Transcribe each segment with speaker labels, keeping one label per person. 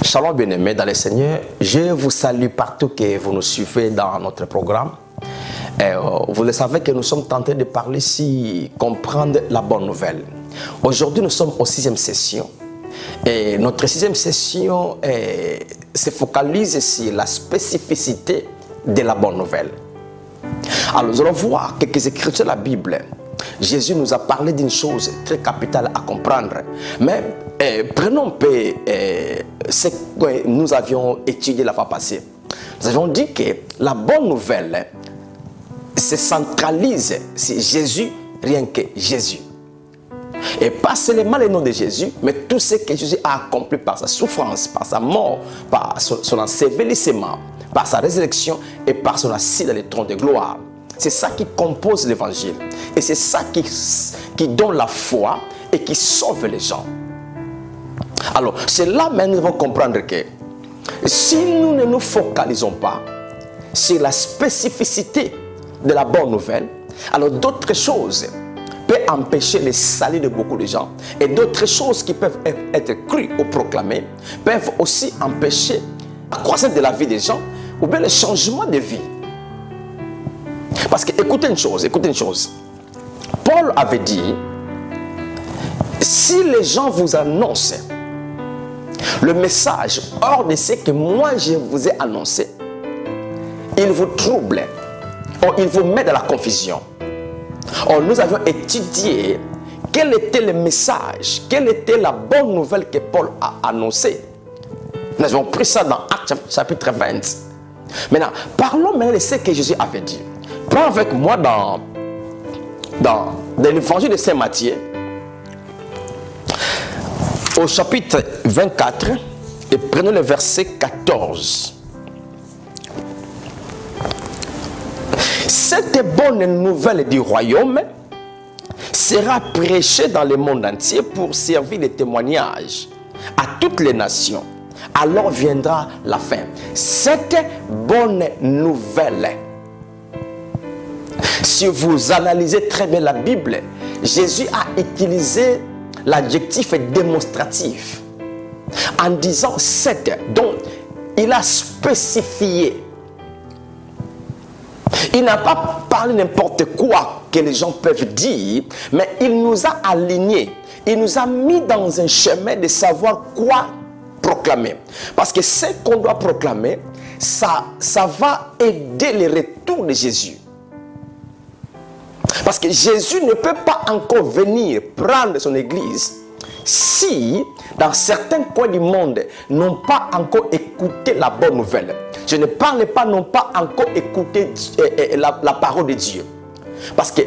Speaker 1: Shalom bien-aimés dans le Seigneur, je vous salue partout que vous nous suivez dans notre programme. Vous le savez que nous sommes tentés de parler ici, comprendre la bonne nouvelle. Aujourd'hui, nous sommes aux 6e session. Et notre 6e session se focalise sur la spécificité de la bonne nouvelle. Alors, nous allons voir quelques écritures de la Bible. Jésus nous a parlé d'une chose très capitale à comprendre. Mais prenons ce que nous avions étudié la fois passée. Nous avions dit que la bonne nouvelle se centralise sur Jésus, rien que Jésus. Et pas seulement le nom de Jésus, mais tout ce que Jésus a accompli par sa souffrance, par sa mort, par son ensevelissement, par sa résurrection et par son assis dans le trône de gloire. C'est ça qui compose l'évangile. Et c'est ça qui donne la foi et qui sauve les gens. Alors, c'est là même nous devons comprendre que si nous ne nous focalisons pas sur la spécificité de la bonne nouvelle, alors d'autres choses peuvent empêcher le salut de beaucoup de gens. Et d'autres choses qui peuvent être crues ou proclamées peuvent aussi empêcher la croissance de la vie des gens ou bien le changement de vie. Parce que écoutez une chose. Paul avait dit, si les gens vous annoncent le message hors de ce que moi je vous ai annoncé, il vous trouble, ou il vous met dans la confusion. Or, nous avions étudié quel était le message, quelle était la bonne nouvelle que Paul a annoncée. Nous avons pris ça dans Actes chapitre 20. Maintenant, parlons maintenant de ce que Jésus avait dit. Prends avec moi dans l'évangile de Saint Matthieu, au chapitre 24, et prenons le verset 14. Cette bonne nouvelle du royaume sera prêchée dans le monde entier pour servir de témoignage à toutes les nations. Alors viendra la fin. Cette bonne nouvelle, si vous analysez très bien la Bible, Jésus a utilisé l'adjectif démonstratif en disant cette, donc il a spécifié. Il n'a pas parlé n'importe quoi que les gens peuvent dire, mais il nous a alignés. Il nous a mis dans un chemin de savoir quoi proclamer. Parce que ce qu'on doit proclamer, ça va aider le retour de Jésus. Parce que Jésus ne peut pas encore venir prendre son église si, dans certains coins du monde, n'ont pas encore écouté la bonne nouvelle. Je ne parle pas, n'ont pas encore écouté la parole de Dieu. Parce que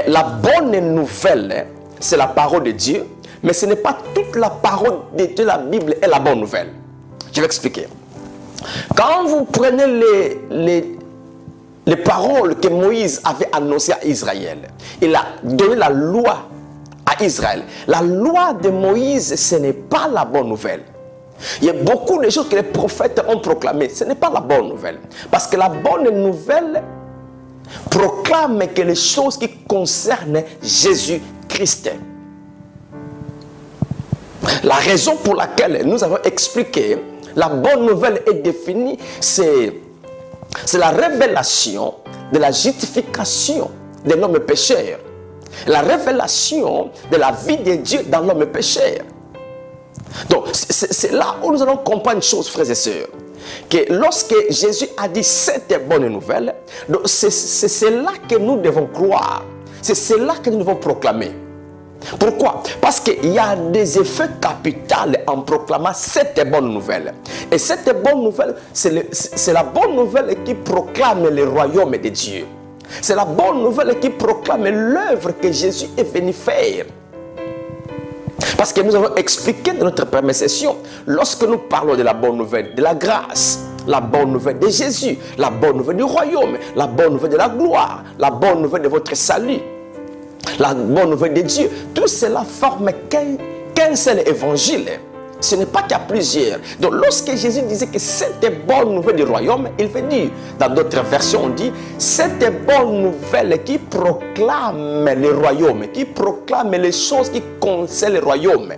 Speaker 1: la bonne nouvelle, c'est la parole de Dieu, mais ce n'est pas toute la parole de Dieu, la Bible est la bonne nouvelle. Je vais expliquer. Quand vous prenez les paroles que Moïse avait annoncées à Israël, il a donné la loi à Israël. La loi de Moïse, ce n'est pas la bonne nouvelle. Il y a beaucoup de choses que les prophètes ont proclamées. Ce n'est pas la bonne nouvelle. Parce que la bonne nouvelle proclame que les choses qui concernent Jésus-Christ. La raison pour laquelle nous avons expliqué la bonne nouvelle est définie, c'est la révélation de la justification de l'homme pécheur. La révélation de la vie de Dieu dans l'homme pécheur. Donc, c'est là où nous allons comprendre une chose, frères et sœurs. Que lorsque Jésus a dit cette bonne nouvelle, c'est cela que nous devons croire. C'est cela que nous devons proclamer. Pourquoi? Parce qu'il y a des effets capitaux en proclamant cette bonne nouvelle. Et cette bonne nouvelle, c'est la bonne nouvelle qui proclame le royaume de Dieu. C'est la bonne nouvelle qui proclame l'œuvre que Jésus est venu faire. Parce que nous avons expliqué dans notre première session, lorsque nous parlons de la bonne nouvelle, de la grâce, la bonne nouvelle de Jésus, la bonne nouvelle du royaume, la bonne nouvelle de la gloire, la bonne nouvelle de votre salut, la bonne nouvelle de Dieu, tout cela forme qu'un seul évangile. Ce n'est pas qu'il y a plusieurs. Donc lorsque Jésus disait que cette bonne nouvelle du royaume, il veut dire, dans d'autres versions on dit, cette bonne nouvelle qui proclame le royaume, qui proclame les choses qui concernent le royaume.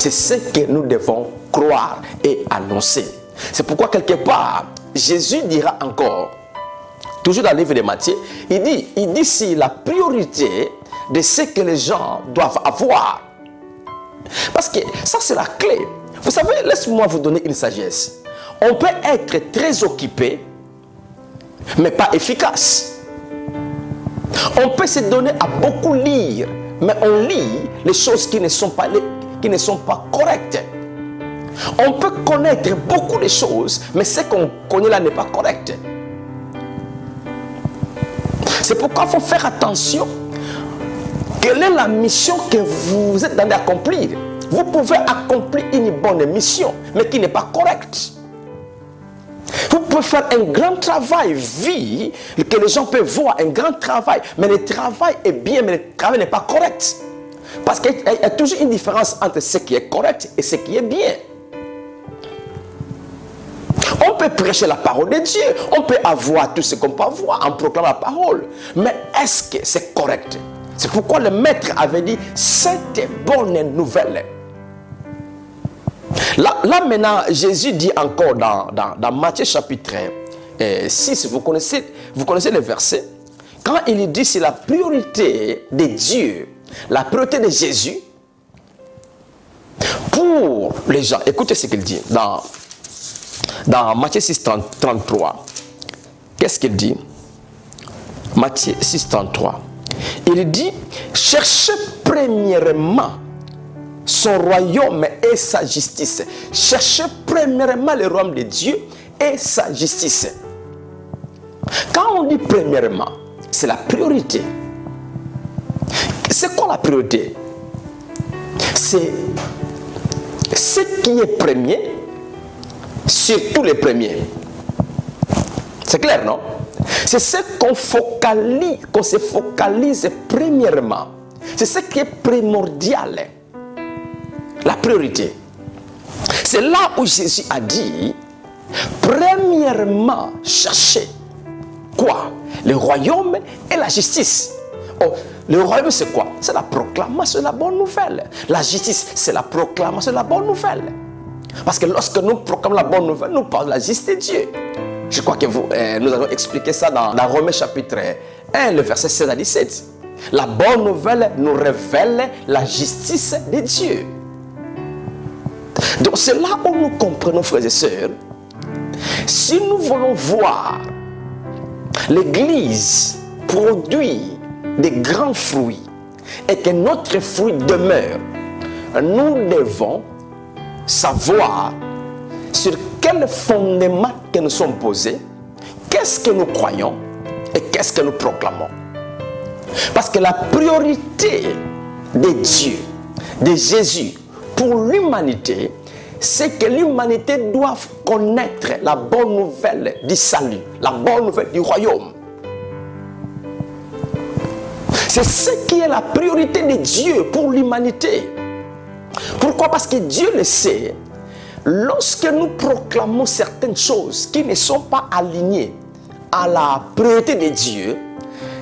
Speaker 1: C'est ce que nous devons croire et annoncer. C'est pourquoi quelque part, Jésus dira encore, toujours dans le livre de Matthieu, il dit si la priorité de ce que les gens doivent avoir. Parce que ça, c'est la clé. Vous savez, laisse-moi vous donner une sagesse. On peut être très occupé, mais pas efficace. On peut se donner à beaucoup lire, mais on lit les choses qui ne sont pas correctes. On peut connaître beaucoup de choses, mais ce qu'on connaît là n'est pas correct. C'est pourquoi il faut faire attention. Quelle est la mission que vous êtes dans d'accomplir? Vous pouvez accomplir une bonne mission, mais qui n'est pas correcte. Vous pouvez faire un grand travail, vie, que les gens peuvent voir, un grand travail, mais le travail est bien, mais le travail n'est pas correct. Parce qu'il y a toujours une différence entre ce qui est correct et ce qui est bien. On peut prêcher la parole de Dieu, on peut avoir tout ce qu'on peut avoir en proclamant la parole. Mais est-ce que c'est correct? C'est pourquoi le maître avait dit, cette bonne nouvelle. Là maintenant, Jésus dit encore dans Matthieu chapitre 6, vous connaissez le verset. Quand il dit c'est la priorité de Dieu, la priorité de Jésus, pour les gens. Écoutez ce qu'il dit dans Matthieu 6, 33. Qu'est-ce qu'il dit? Matthieu 6, 33. Il dit, cherchez premièrement son royaume et sa justice. Cherchez premièrement le royaume de Dieu et sa justice. Quand on dit premièrement, c'est la priorité. C'est quoi la priorité? C'est ce qui est premier sur tous les premiers. C'est clair, non? C'est ce qu'on focalise, qu'on se focalise premièrement. C'est ce qui est primordial. La priorité. C'est là où Jésus a dit, premièrement, cherchez quoi? Le royaume et la justice. Oh, le royaume, c'est quoi? C'est la proclamation de la bonne nouvelle. La justice, c'est la proclamation de la bonne nouvelle. Parce que lorsque nous proclamons la bonne nouvelle, nous parlons de la justice de Dieu. Je crois que nous avons expliqué ça dans Romains chapitre 1, le verset 16 à 17. La bonne nouvelle nous révèle la justice de Dieu. Donc c'est là où nous comprenons, frères et sœurs, si nous voulons voir l'Église produire des grands fruits et que notre fruit demeure, nous devons savoir sur quel fondement que nous sommes posés, qu'est-ce que nous croyons et qu'est-ce que nous proclamons. Parce que la priorité de Dieu, de Jésus pour l'humanité, c'est que l'humanité doit connaître la bonne nouvelle du salut, la bonne nouvelle du royaume. C'est ce qui est la priorité de Dieu pour l'humanité. Pourquoi? Parce que Dieu le sait. Lorsque nous proclamons certaines choses qui ne sont pas alignées à la priorité de Dieu,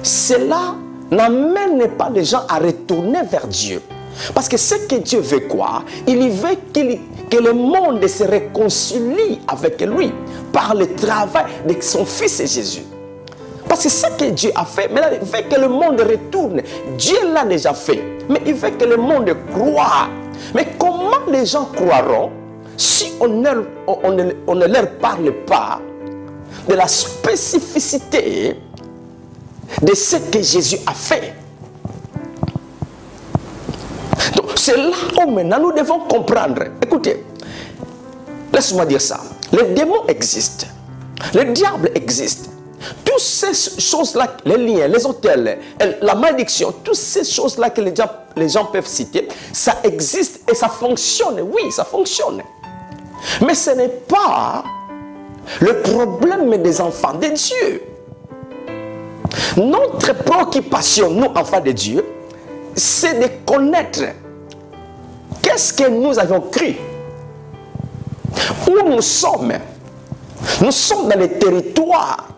Speaker 1: cela n'amène pas les gens à retourner vers Dieu. Parce que ce que Dieu veut quoi? Il veut que le monde se réconcilie avec lui par le travail de son Fils Jésus. Parce que ce que Dieu a fait, maintenant il veut que le monde retourne. Dieu l'a déjà fait, mais il veut que le monde croie. Mais comment les gens croiront si on ne leur parle pas de la spécificité de ce que Jésus a fait? Donc c'est là où maintenant nous devons comprendre. Écoutez, laisse-moi dire ça. Les démons existent. Le diable existe. Toutes ces choses-là, les liens, les hôtels, la malédiction, toutes ces choses-là que les gens peuvent citer, ça existe et ça fonctionne. Oui, ça fonctionne. Mais ce n'est pas le problème des enfants de Dieu. Notre préoccupation, nous, enfants de Dieu, c'est de connaître qu'est-ce que nous avons cru. Où nous sommes. Nous sommes dans les territoires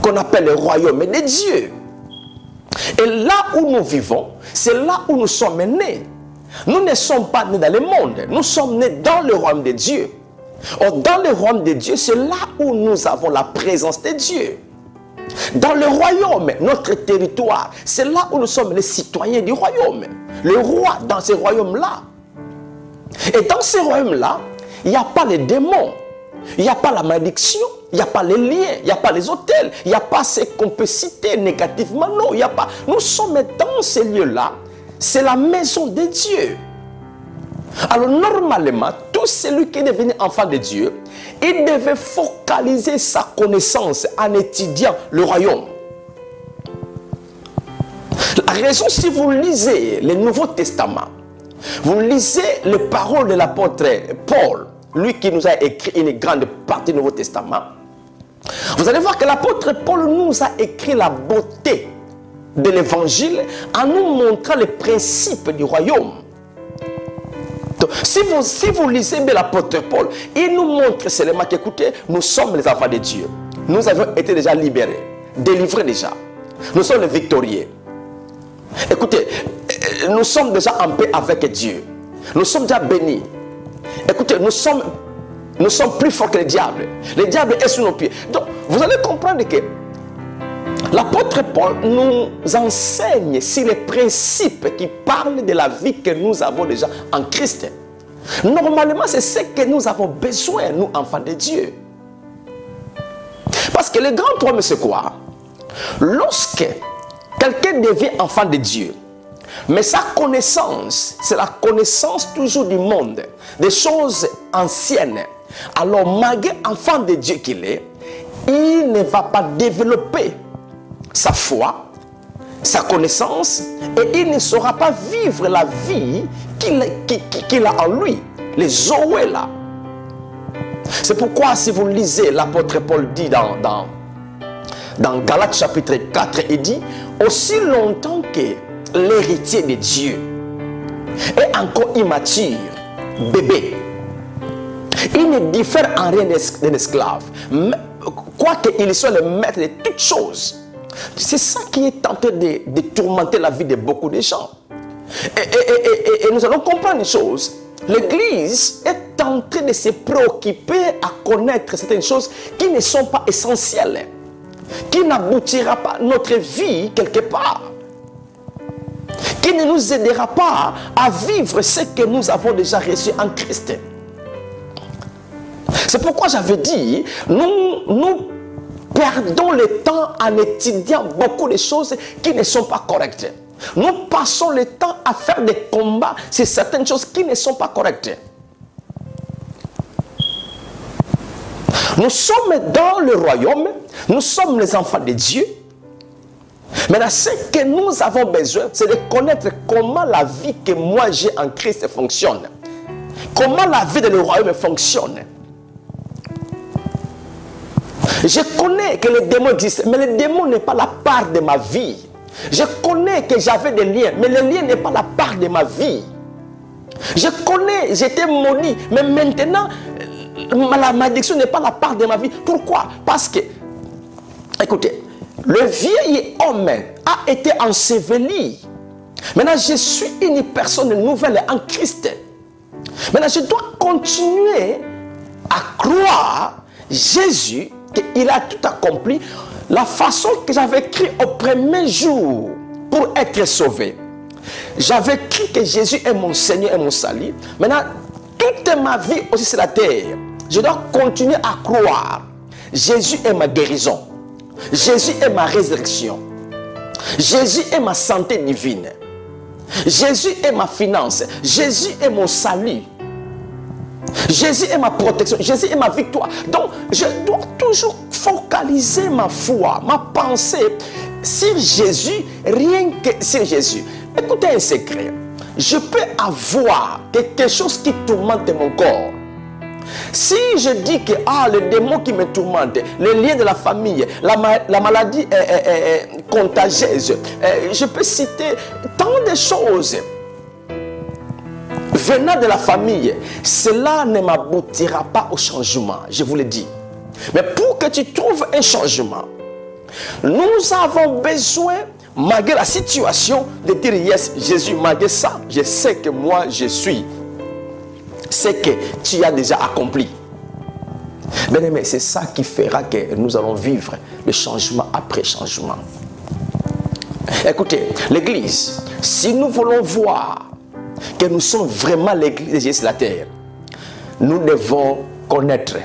Speaker 1: qu'on appelle le royaume de Dieu. Et là où nous vivons, c'est là où nous sommes nés. Nous ne sommes pas nés dans le monde, nous sommes nés dans le royaume de Dieu. Or, dans le royaume de Dieu, c'est là où nous avons la présence de Dieu. Dans le royaume, notre territoire, c'est là où nous sommes les citoyens du royaume. Le roi dans ce royaume-là. Et dans ce royaume-là, il n'y a pas les démons, il n'y a pas la malédiction, il n'y a pas les liens, il n'y a pas les hôtels, il n'y a pas ce qu'on peut citer négativement. Non, il n'y a pas. Nous sommes dans ces lieux-là, c'est la maison de Dieu. Alors normalement, tout celui qui est devenu enfant de Dieu, il devait focaliser sa connaissance en étudiant le royaume. La raison, si vous lisez le Nouveau Testament, vous lisez les paroles de l'apôtre Paul, lui qui nous a écrit une grande partie du Nouveau Testament, vous allez voir que l'apôtre Paul nous a écrit la beauté de l'évangile en nous montrant les principes du royaume. Donc, si vous lisez bien l'apôtre Paul, il nous montre seulement qu'écoutez, nous sommes les enfants de Dieu. Nous avons été déjà libérés, délivrés déjà. Nous sommes les victorieux. Écoutez, nous sommes déjà en paix avec Dieu. Nous sommes déjà bénis. Écoutez, nous sommes plus forts que le diable. Le diable est sous nos pieds. Donc, vous allez comprendre que l'apôtre Paul nous enseigne sur les principes qui parlent de la vie que nous avons déjà en Christ. Normalement, c'est ce que nous avons besoin, nous, enfants de Dieu. Parce que le grand problème, c'est quoi? Lorsque quelqu'un devient enfant de Dieu, mais sa connaissance, c'est la connaissance toujours du monde, des choses anciennes. Alors, malgré enfant de Dieu qu'il est, il ne va pas développer sa foi, sa connaissance, et il ne saura pas vivre la vie qu'il a en lui, les Zoé là. C'est pourquoi si vous lisez, l'apôtre Paul dit dans Galates chapitre 4, il dit, aussi longtemps que l'héritier de Dieu est encore immature, bébé, il ne diffère en rien d'un esclave, quoique il soit le maître de toutes choses. C'est ça qui est tenté de tourmenter la vie de beaucoup de gens. Et nous allons comprendre une chose. L'Église est en train de se préoccuper à connaître certaines choses qui ne sont pas essentielles, qui n'aboutira pas notre vie quelque part, qui ne nous aidera pas à vivre ce que nous avons déjà reçu en Christ. C'est pourquoi j'avais dit, nous perdons le temps en étudiant beaucoup de choses qui ne sont pas correctes. Nous passons le temps à faire des combats sur certaines choses qui ne sont pas correctes. Nous sommes dans le royaume, nous sommes les enfants de Dieu. Maintenant, ce que nous avons besoin, c'est de connaître comment la vie que moi j'ai en Christ fonctionne. Comment la vie dans le royaume fonctionne. Je connais que le démon existe, mais le démon n'est pas la part de ma vie. Je connais que j'avais des liens, mais le lien n'est pas la part de ma vie. Je connais, j'étais maudit, mais maintenant, la malédiction n'est pas la part de ma vie. Pourquoi? Parce que, écoutez, le vieil homme a été enseveli. Maintenant, je suis une personne nouvelle en Christ. Maintenant, je dois continuer à croire Jésus, qu'il a tout accompli, la façon que j'avais cru au premier jour pour être sauvé. J'avais cru que Jésus est mon Seigneur et mon salut. Maintenant, toute ma vie aussi sur la terre, je dois continuer à croire. Jésus est ma guérison. Jésus est ma résurrection. Jésus est ma santé divine. Jésus est ma finance. Jésus est mon salut. Jésus est ma protection, Jésus est ma victoire. Donc, je dois toujours focaliser ma foi, ma pensée sur Jésus, rien que sur Jésus. Écoutez un secret. Je peux avoir quelque chose qui tourmente mon corps. Si je dis que le démon qui me tourmente, les liens de la famille, la maladie contagieuse, je peux citer tant de choses venant de la famille, cela ne m'aboutira pas au changement, je vous le dis. Mais pour que tu trouves un changement, nous avons besoin, malgré la situation, de dire yes, Jésus, malgré ça, je sais que moi je suis ce que tu as déjà accompli. Bien aimé, c'est ça qui fera que nous allons vivre le changement après changement. Écoutez, l'église, si nous voulons voir que nous sommes vraiment l'église de Jésus sur la terre, nous devons connaître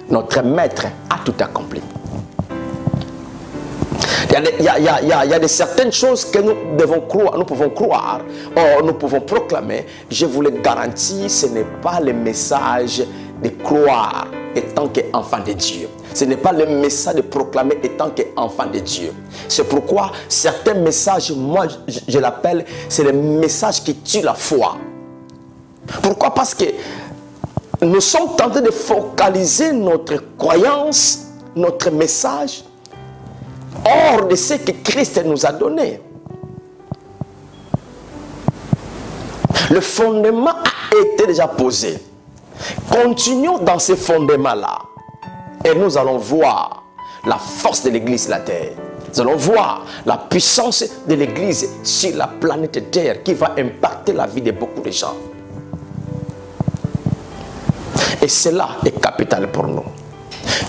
Speaker 1: notre maître a tout accompli. Il y a de certaines choses que nous devons croire, nous pouvons croire, or nous pouvons proclamer. Je vous le garantis, ce n'est pas le message de croire étant qu'enfant de Dieu. Ce n'est pas le message de proclamer étant qu'enfant de Dieu. C'est pourquoi certains messages, moi je l'appelle, c'est le message qui tue la foi. Pourquoi? Parce que nous sommes tentés de focaliser notre croyance, notre message, hors de ce que Christ nous a donné. Le fondement a été déjà posé. Continuons dans ces fondements-là. Et nous allons voir la force de l'église sur la terre. Nous allons voir la puissance de l'église sur la planète Terre qui va impacter la vie de beaucoup de gens. Et cela est capital pour nous.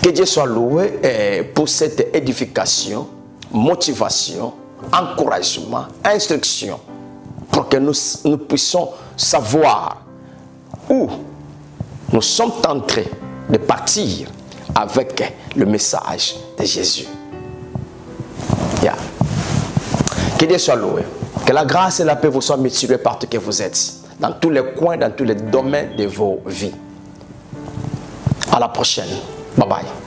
Speaker 1: Que Dieu soit loué pour cette édification, motivation, encouragement, instruction, pour que nous puissions savoir où nous sommes en train de partir avec le message de Jésus. Yeah. Que Dieu soit loué. Que la grâce et la paix vous soient multipliées partout que vous êtes, dans tous les coins, dans tous les domaines de vos vies. À la prochaine. Bye bye.